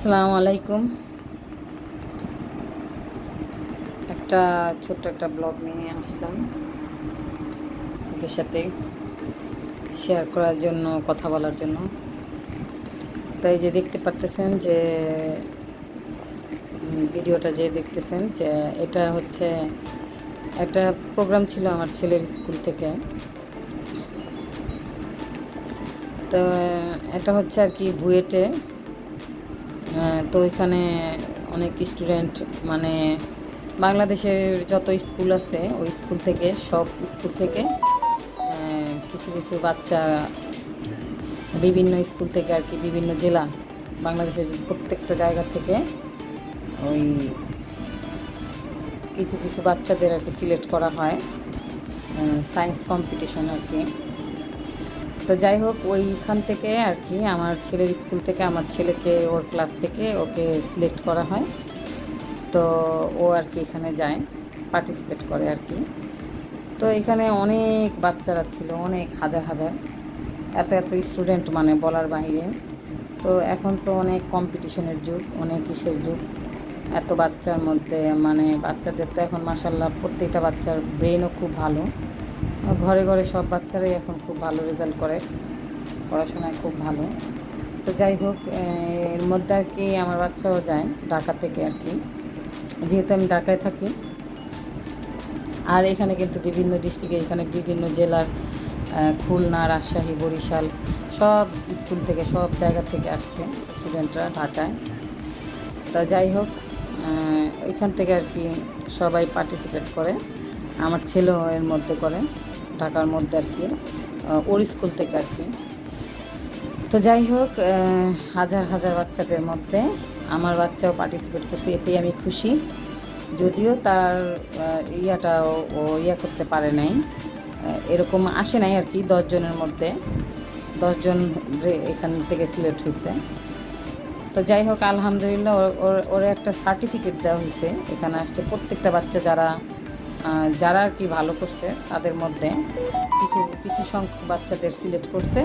আসসালামু আলাইকুম। ছোট্ট একটা ব্লগ নিয়ে আসলাম ওদের সাথে শেয়ার করার জন্য, কথা বলার জন্য। তাই যে দেখতে পারতেছেন যে ভিডিওটা যে দেখতেছেন যে এটা হচ্ছে একটা প্রোগ্রাম ছিল আমার ছেলের স্কুল থেকে। তো এটা হচ্ছে আর কি বুয়েটে। তো এখানে অনেক স্টুডেন্ট, মানে বাংলাদেশের যত স্কুল আছে ওই স্কুল থেকে, সব স্কুল থেকে কিছু কিছু বাচ্চা বিভিন্ন স্কুল থেকে আর কি, বিভিন্ন জেলা, বাংলাদেশের প্রত্যেকটা জায়গা থেকে ওই কিছু কিছু বাচ্চাদের আর কি সিলেক্ট করা হয় সায়েন্স কম্পিটিশন আর কি। তো যাই হোক, ওইখান থেকে আর কি আমার ছেলের স্কুল থেকে আমার ছেলেকে ওর ক্লাস থেকে ওকে সিলেক্ট করা হয়। তো ও আর কি এখানে যায়, পার্টিসিপেট করে আর কি। তো এখানে অনেক বাচ্চারা ছিল, অনেক হাজার হাজার, এত এত স্টুডেন্ট, মানে বলার বাইরে। তো এখন তো অনেক কম্পিটিশনের যুগ, অনেক কিসের যুগ, এত বাচ্চার মধ্যে, মানে বাচ্চাদের তো এখন মাশাল্লাহ প্রত্যেকটা বাচ্চার ব্রেনও খুব ভালো। ঘরে ঘরে সব বাচ্চারাই এখন খুব ভালো রেজাল্ট করে, পড়াশোনায় খুব ভালো। তো যাই হোক, এর মধ্যে আর কি আমার বাচ্চাও যায় ঢাকা থেকে আর কি, যেহেতু আমি ঢাকায় থাকি। আর এখানে কিন্তু বিভিন্ন ডিস্ট্রিক্টে, এখানে বিভিন্ন জেলার, খুলনা, রাজশাহী, বরিশাল, সব স্কুল থেকে, সব জায়গা থেকে আসছে স্টুডেন্টরা ঢাকায়। তা যাই হোক, এখান থেকে আর কি সবাই পার্টিসিপেট করে, আমার ছেলেও এর মধ্যে করে, ঢাকার মধ্যে আর কি, ওর স্কুল থেকে আর কি। তো যাই হোক, হাজার হাজার বাচ্চাদের মধ্যে আমার বাচ্চাও পার্টিসিপেট করছে, এতেই আমি খুশি। যদিও তার ইয়াটা ও ইয়া করতে পারে নাই, এরকম আসে নাই আর কি, 10 জনের মধ্যে 10 জন এখান থেকে সিলেক্ট হয়েছে। তো যাই হোক, আলহামদুলিল্লাহ, ওর একটা সার্টিফিকেট দেওয়া হয়েছে। এখানে আসছে প্রত্যেকটা বাচ্চা যারা যারা আর কি ভালো করছে, তাদের মধ্যে কিছু কিছু সংখ্যক বাচ্চাদের সিলেক্ট করছে,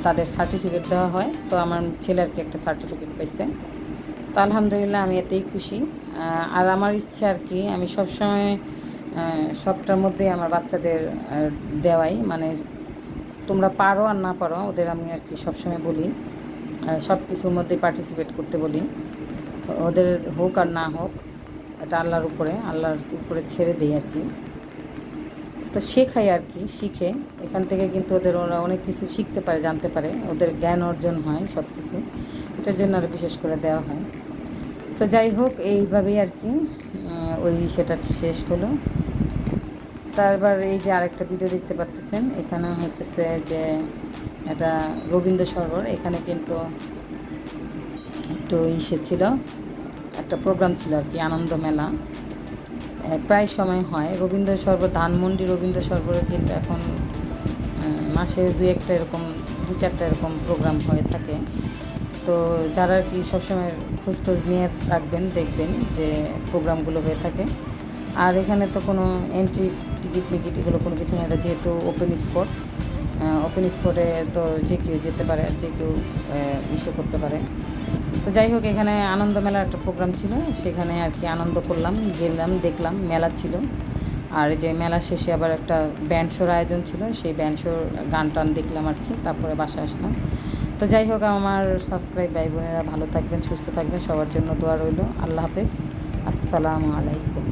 তাদের সার্টিফিকেট দেওয়া হয়। তো আমার ছেলে আর কি একটা সার্টিফিকেট পাইছে। তো আলহামদুলিল্লাহ, আমি এতেই খুশি। আর আমার ইচ্ছে আর কি, আমি সবসময় সবটার মধ্যেই আমার বাচ্চাদের দেওয়াই, মানে তোমরা পারো আর না পারো, ওদের আমি আর কি সবসময় বলি সব কিছুর মধ্যেই পার্টিসিপেট করতে বলি। ওদের হোক আর না হোক, এটা আল্লাহর উপরে ছেড়ে দিই আর কি। তো শেখাই আর কি, শিখে এখান থেকে কিন্তু ওরা অনেক কিছু শিখতে পারে, জানতে পারে, ওদের জ্ঞান অর্জন হয় সব কিছু, এটার জন্য আরও বিশেষ করে দেওয়া হয়। তো যাই হোক, এইভাবেই আর কি সেটা শেষ হলো। তারপর এই যে আরেকটা ভিডিও দেখতে পাচ্ছেন, এখানে হইতেছে যে এটা রবীন্দ্র সরোবর। এখানে কিন্তু একটু ছিল, একটা প্রোগ্রাম ছিল আর কি, আনন্দ মেলা প্রায় সময় হয়। রবীন্দ্র সরোবর, ধানমন্ডি রবীন্দ্র সরোবরে কিন্তু এখন মাসে 2-1টা এরকম, 2-4টা এরকম প্রোগ্রাম হয়ে থাকে। তো যারা আর কি সবসময় খোঁজ নিয়ে রাখবেন, দেখবেন যে প্রোগ্রামগুলো হয়ে থাকে। আর এখানে তো কোনো এন্ট্রি টিকিট এগুলো কোনো কিছু নেই, যেহেতু ওপেন স্পটে তো যে কেউ যেতে পারে, যে কেউ করতে পারে। তো যাই হোক, এখানে আনন্দ মেলার একটা প্রোগ্রাম ছিল, সেখানে আর কি আনন্দ করলাম, গেলাম, দেখলাম, মেলা ছিল। আর যে মেলা শেষে আবার একটা ব্যান্ড শোর আয়োজন ছিল, সেই ব্যান্ড শোর গান টান দেখলাম আর কি, তারপরে বাসায় আসলাম। তো যাই হোক, আমার সাবস্ক্রাইব ভাই বোনেরা ভালো থাকবেন, সুস্থ থাকবেন, সবার জন্য দোয়া রইল। আল্লাহ হাফেজ, আসসালামু আলাইকুম।